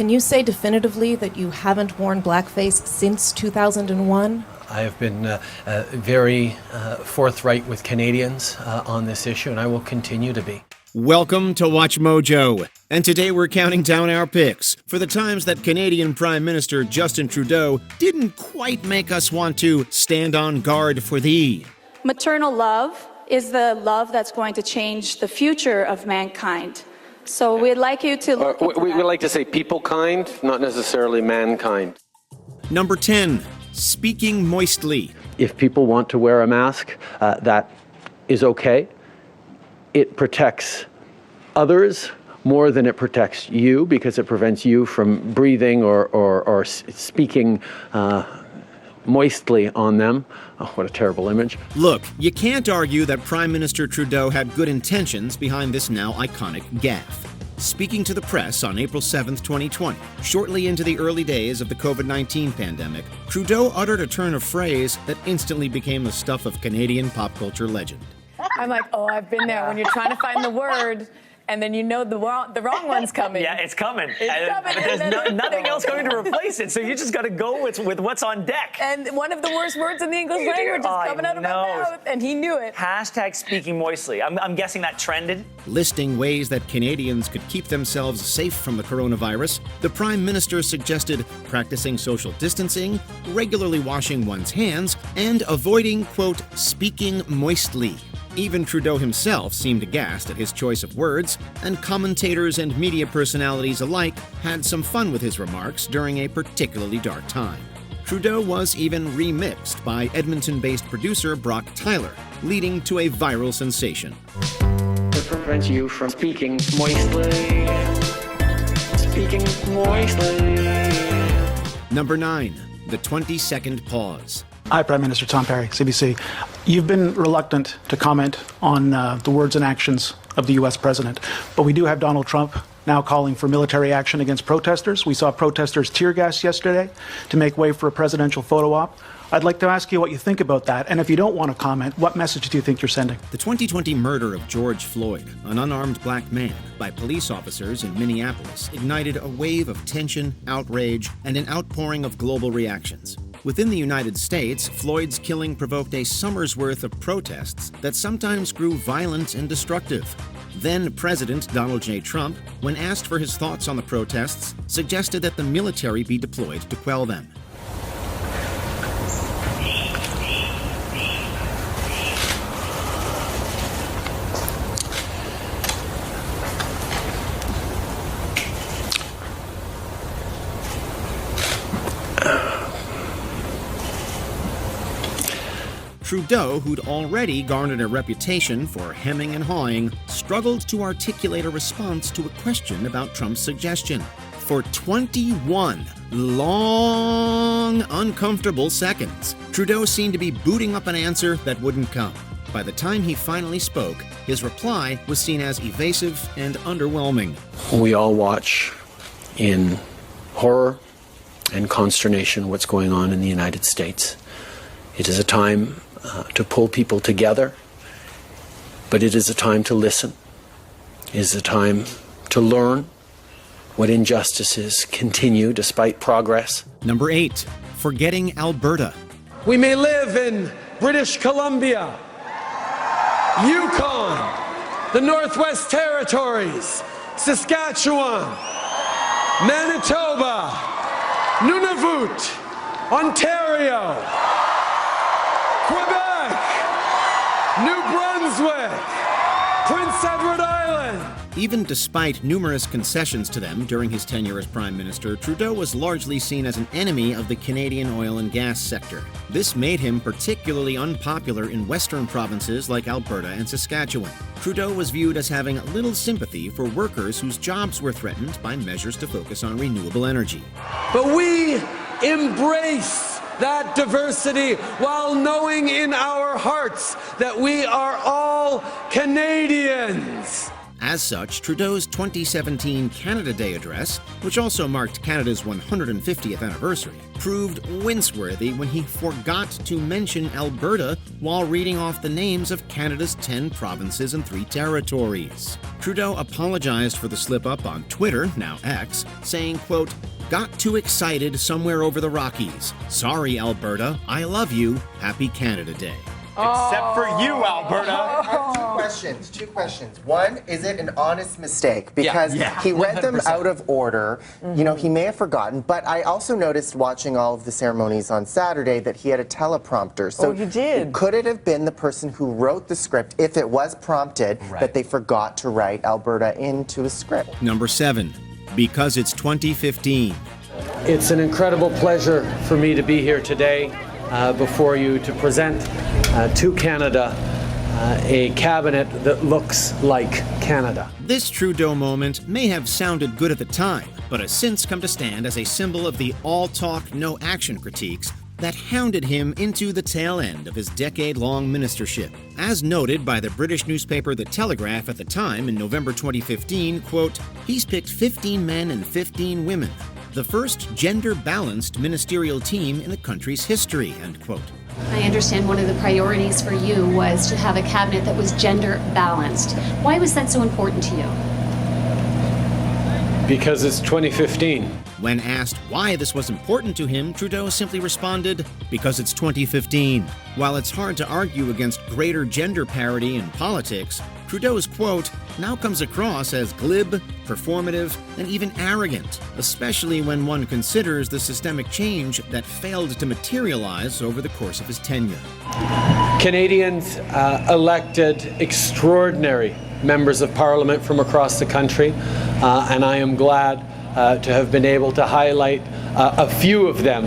can you say definitively that you haven't worn blackface since 2001? I have been very forthright with Canadians on this issue, and I will continue to be. Welcome to Watch Mojo, and today we're counting down our picks for the times that Canadian Prime Minister Justin Trudeau didn't quite make us want to stand on guard for thee. Maternal love is the love that's going to change the future of mankind. So we'd like you to look into we that. like to say peoplekind, not necessarily mankind. Number 10, speaking moistly. If people want to wear a mask, that is okay. It protects others more than it protects you because it prevents you from breathing or speaking moistly on them. Oh, what a terrible image. Look, you can't argue that Prime Minister Trudeau had good intentions behind this now iconic gaffe. Speaking to the press on April 7th, 2020, shortly into the early days of the COVID-19 pandemic, Trudeau uttered a turn of phrase that instantly became the stuff of Canadian pop culture legend. I'm like, oh, I've been there when you're trying to find the word, and then you know the wrong one's coming. Yeah, it's coming. But there's nothing else going to replace it, so you just got to go with what's on deck. And one of the worst words in the English language is coming out of my mouth, and he knew it. Hashtag speaking moistly. I'm guessing that trended. Listing ways that Canadians could keep themselves safe from the coronavirus, the Prime Minister suggested practicing social distancing, regularly washing one's hands, and avoiding, quote, speaking moistly. Even Trudeau himself seemed aghast at his choice of words, and commentators and media personalities alike had some fun with his remarks during a particularly dark time. Trudeau was even remixed by Edmonton-based producer Brock Tyler, leading to a viral sensation. It prevents you from speaking moistly. Speaking moistly. Number 9, the 20-second pause. Hi, Prime Minister Tom Perry, CBC. You've been reluctant to comment on the words and actions of the U.S. president, but we do have Donald Trump now calling for military action against protesters. We saw protesters tear gas yesterday to make way for a presidential photo op. I'd like to ask you what you think about that, and if you don't want to comment, what message do you think you're sending? The 2020 murder of George Floyd, an unarmed black man, by police officers in Minneapolis ignited a wave of tension, outrage, and an outpouring of global reactions. Within the United States, Floyd's killing provoked a summer's worth of protests that sometimes grew violent and destructive. Then President Donald J. Trump, when asked for his thoughts on the protests, suggested that the military be deployed to quell them. Trudeau, who'd already garnered a reputation for hemming and hawing, struggled to articulate a response to a question about Trump's suggestion. For 21 long, uncomfortable seconds, Trudeau seemed to be booting up an answer that wouldn't come. By the time he finally spoke, his reply was seen as evasive and underwhelming. We all watch in horror and consternation what's going on in the United States. It is a time to pull people together, but it is a time to listen. It is a time to learn what injustices continue despite progress. Number 8, forgetting Alberta. We may live in British Columbia, Yukon, the Northwest Territories, Saskatchewan, Manitoba, Nunavut, Ontario, Quebec, New Brunswick, Prince Edward Island. Even despite numerous concessions to them during his tenure as Prime Minister, Trudeau was largely seen as an enemy of the Canadian oil and gas sector. This made him particularly unpopular in western provinces like Alberta and Saskatchewan. Trudeau was viewed as having little sympathy for workers whose jobs were threatened by measures to focus on renewable energy. But we embrace that diversity while knowing in our hearts that we are all Canadians. As such, Trudeau's 2017 Canada Day address, which also marked Canada's 150th anniversary, proved wince-worthy when he forgot to mention Alberta while reading off the names of Canada's 10 provinces and 3 territories. Trudeau apologized for the slip-up on Twitter, now X, saying, quote, "Got too excited somewhere over the Rockies. Sorry, Alberta. I love you. Happy Canada Day." Except for you, Alberta. I have two questions. One, is it an honest mistake? Because Yeah, he read them 100%. out of order. You know, he may have forgotten, but I also noticed watching all of the ceremonies on Saturday that he had a teleprompter. So he did. Could it have been the person who wrote the script, if it was prompted, that they forgot to write Alberta into a script? Number 7. Because it's 2015. It's an incredible pleasure for me to be here today before you to present to Canada a cabinet that looks like Canada. This Trudeau moment may have sounded good at the time, but has since come to stand as a symbol of the all-talk, no-action critiques that hounded him into the tail end of his decade-long ministership. As noted by the British newspaper The Telegraph at the time in November 2015, quote, "He's picked 15 men and 15 women, the first gender-balanced ministerial team in the country's history," end quote. I understand one of the priorities for you was to have a cabinet that was gender balanced. Why was that so important to you? Because it's 2015. When asked why this was important to him, Trudeau simply responded, "Because it's 2015. While it's hard to argue against greater gender parity in politics, Trudeau's quote now comes across as glib, performative, and even arrogant, especially when one considers the systemic change that failed to materialize over the course of his tenure. Canadians elected extraordinary members of Parliament from across the country, and I am glad to have been able to highlight a few of them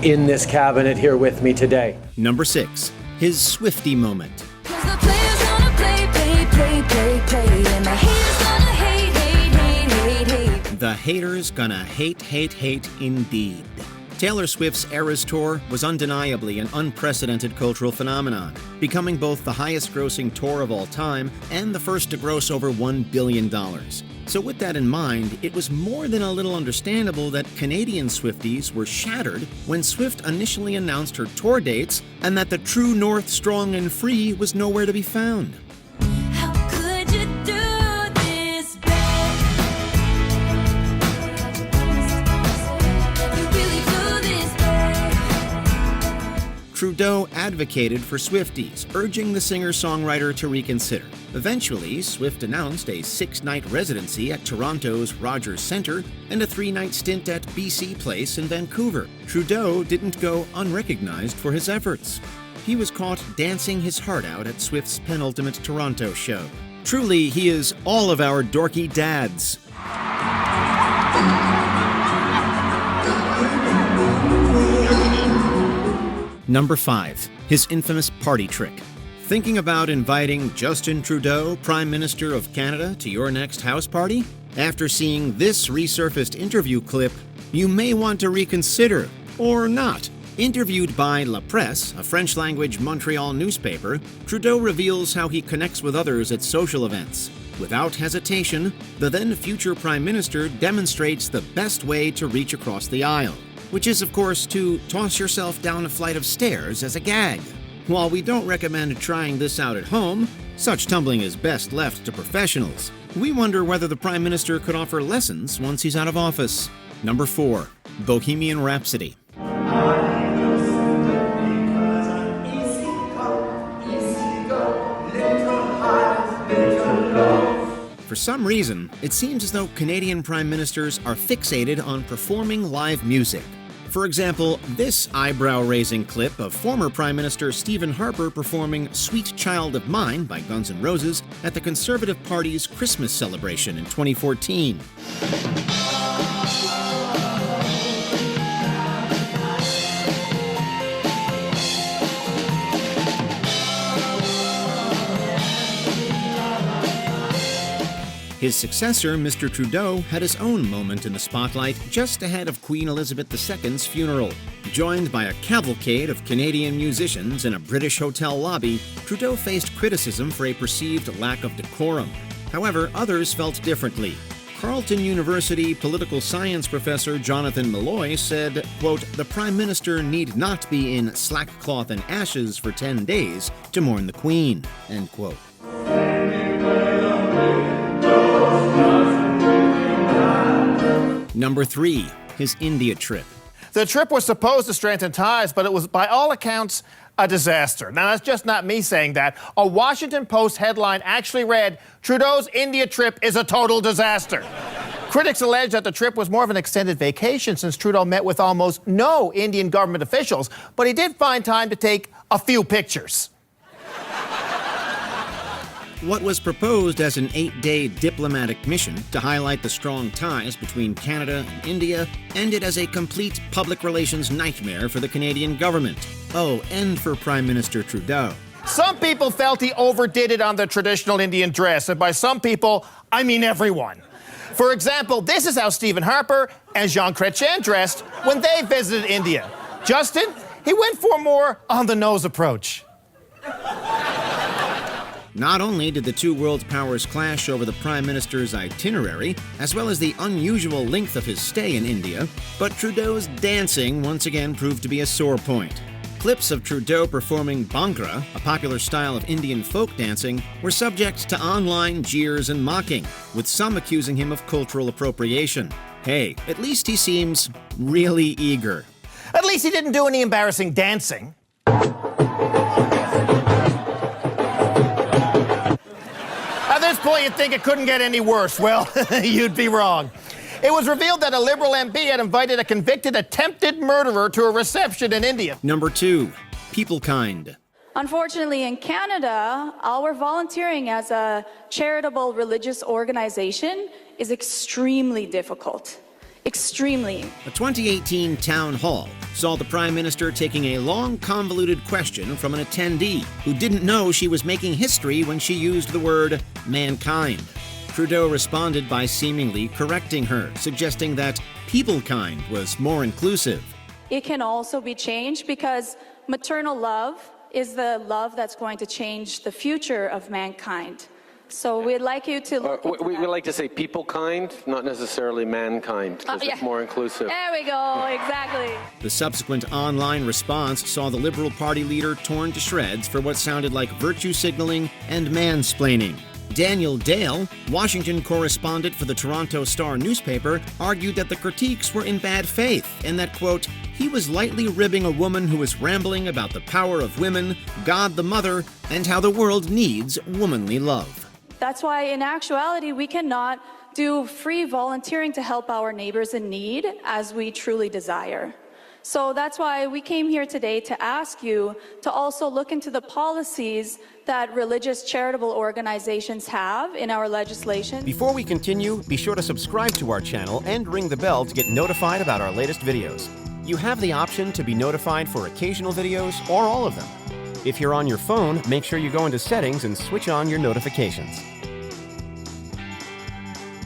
in this cabinet here with me today. Number 6. His Swiftie moment. The haters gonna hate indeed. Taylor Swift's Eras Tour was undeniably an unprecedented cultural phenomenon, becoming both the highest-grossing tour of all time and the first to gross over $1 billion. So with that in mind, it was more than a little understandable that Canadian Swifties were shattered when Swift initially announced her tour dates and that the true North strong and free was nowhere to be found. Trudeau advocated for Swifties, urging the singer-songwriter to reconsider. Eventually, Swift announced a 6-night residency at Toronto's Rogers Centre and a 3-night stint at BC Place in Vancouver. Trudeau didn't go unrecognized for his efforts. He was caught dancing his heart out at Swift's penultimate Toronto show. Truly, he is all of our dorky dads. Number 5. His infamous party trick. Thinking about inviting Justin Trudeau, Prime Minister of Canada, to your next house party? After seeing this resurfaced interview clip, you may want to reconsider, or not. Interviewed by La Presse, a French-language Montreal newspaper, Trudeau reveals how he connects with others at social events. Without hesitation, the then-future Prime Minister demonstrates the best way to reach across the aisle, which is, of course, to toss yourself down a flight of stairs as a gag. While we don't recommend trying this out at home, such tumbling is best left to professionals. We wonder whether the Prime Minister could offer lessons once he's out of office. Number 4. Bohemian Rhapsody. For some reason, it seems as though Canadian Prime Ministers are fixated on performing live music. For example, this eyebrow-raising clip of former Prime Minister Stephen Harper performing Sweet Child of Mine by Guns N' Roses at the Conservative Party's Christmas celebration in 2014. His successor, Mr. Trudeau, had his own moment in the spotlight just ahead of Queen Elizabeth II's funeral. Joined by a cavalcade of Canadian musicians in a British hotel lobby, Trudeau faced criticism for a perceived lack of decorum. However, others felt differently. Carleton University political science professor Jonathan Malloy said, quote, "The Prime Minister need not be in sackcloth and ashes for 10 days to mourn the Queen," end quote. Number 3, his India trip. The trip was supposed to strengthen ties, but it was, by all accounts, a disaster. Now, that's just not me saying that. A Washington Post headline actually read, "Trudeau's India trip is a total disaster." Critics allege that the trip was more of an extended vacation since Trudeau met with almost no Indian government officials, but he did find time to take a few pictures. What was proposed as an 8-day diplomatic mission to highlight the strong ties between Canada and India ended as a complete public relations nightmare for the Canadian government. Oh, and for Prime Minister Trudeau. Some people felt he overdid it on the traditional Indian dress, and by some people, I mean everyone. For example, this is how Stephen Harper and Jean Chrétien dressed when they visited India. Justin, he went for a more on-the-nose approach. Not only did the two world powers clash over the Prime Minister's itinerary, as well as the unusual length of his stay in India, but Trudeau's dancing once again proved to be a sore point. Clips of Trudeau performing Bhangra, a popular style of Indian folk dancing, were subject to online jeers and mocking, with some accusing him of cultural appropriation. Hey, at least he seems really eager. At least he didn't do any embarrassing dancing. At this point, you'd think it couldn't get any worse. Well, you'd be wrong. It was revealed that a Liberal MP had invited a convicted attempted murderer to a reception in India. Number 2, Peoplekind. Unfortunately, in Canada, our volunteering as a charitable religious organization is extremely difficult. Extremely. A 2018 town hall saw the Prime Minister taking a long, convoluted question from an attendee who didn't know she was making history when she used the word mankind. Trudeau responded by seemingly correcting her, suggesting that peoplekind was more inclusive. It can also be changed because maternal love is the love that's going to change the future of mankind. So we'd like you to look into we that. would like to say peoplekind, not necessarily mankind, because it's more inclusive. There we go, exactly. The subsequent online response saw the Liberal Party leader torn to shreds for what sounded like virtue signaling and mansplaining. Daniel Dale, Washington correspondent for the Toronto Star newspaper, argued that the critiques were in bad faith and that, quote, he was lightly ribbing a woman who was rambling about the power of women, God the Mother, and how the world needs womanly love. That's why, in actuality, we cannot do free volunteering to help our neighbors in need as we truly desire. So that's why we came here today to ask you to also look into the policies that religious charitable organizations have in our legislation. Before we continue, be sure to subscribe to our channel and ring the bell to get notified about our latest videos. You have the option to be notified for occasional videos or all of them. If you're on your phone, make sure you go into settings and switch on your notifications.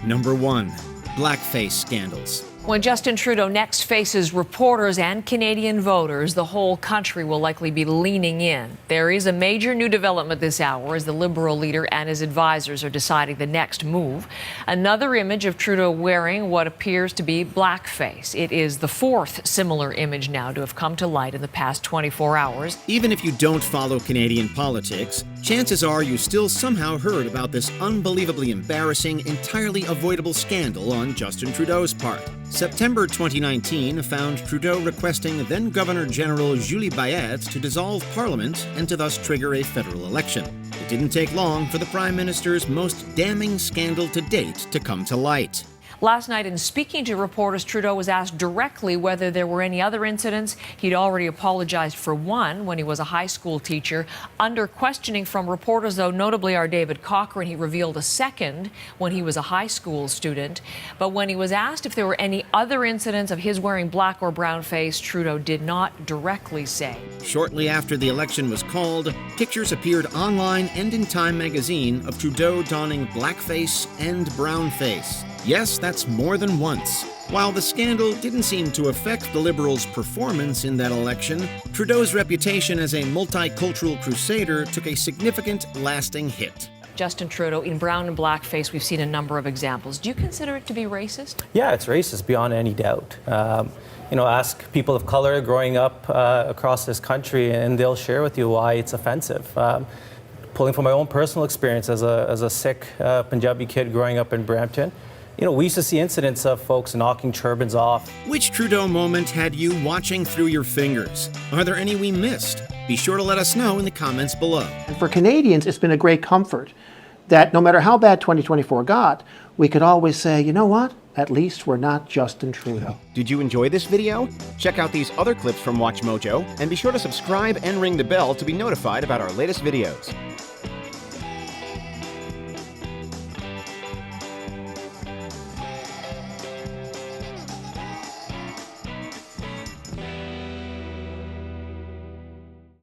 Number 1, blackface scandals. When Justin Trudeau next faces reporters and Canadian voters, the whole country will likely be leaning in. There is a major new development this hour as the Liberal leader and his advisors are deciding the next move. Another image of Trudeau wearing what appears to be blackface. It is the 4th similar image now to have come to light in the past 24 hours. Even if you don't follow Canadian politics, chances are you still somehow heard about this unbelievably embarrassing, entirely avoidable scandal on Justin Trudeau's part. September 2019 found Trudeau requesting then-Governor-General Julie Bayet to dissolve Parliament and to thus trigger a federal election. It didn't take long for the Prime Minister's most damning scandal to date to come to light. Last night, in speaking to reporters, Trudeau was asked directly whether there were any other incidents. He'd already apologized for one when he was a high school teacher. Under questioning from reporters, though, notably our David Cochrane, he revealed a second when he was a high school student. But when he was asked if there were any other incidents of his wearing black or brown face, Trudeau did not directly say. Shortly after the election was called, pictures appeared online and in Time magazine of Trudeau donning blackface and brownface. Yes, that's more than once. While the scandal didn't seem to affect the Liberals' performance in that election, Trudeau's reputation as a multicultural crusader took a significant, lasting hit. Justin Trudeau in brown and blackface. We've seen a number of examples. Do you consider it to be racist? Yeah, it's racist beyond any doubt. Ask people of color growing up across this country, and they'll share with you why it's offensive. Pulling from my own personal experience as a Sikh Punjabi kid growing up in Brampton, we used to see incidents of folks knocking turbans off. Which Trudeau moment had you watching through your fingers? Are there any we missed? Be sure to let us know in the comments below. And for Canadians, it's been a great comfort that no matter how bad 2024 got, we could always say, you know what? At least we're not Justin Trudeau. Did you enjoy this video? Check out these other clips from WatchMojo, and be sure to subscribe and ring the bell to be notified about our latest videos.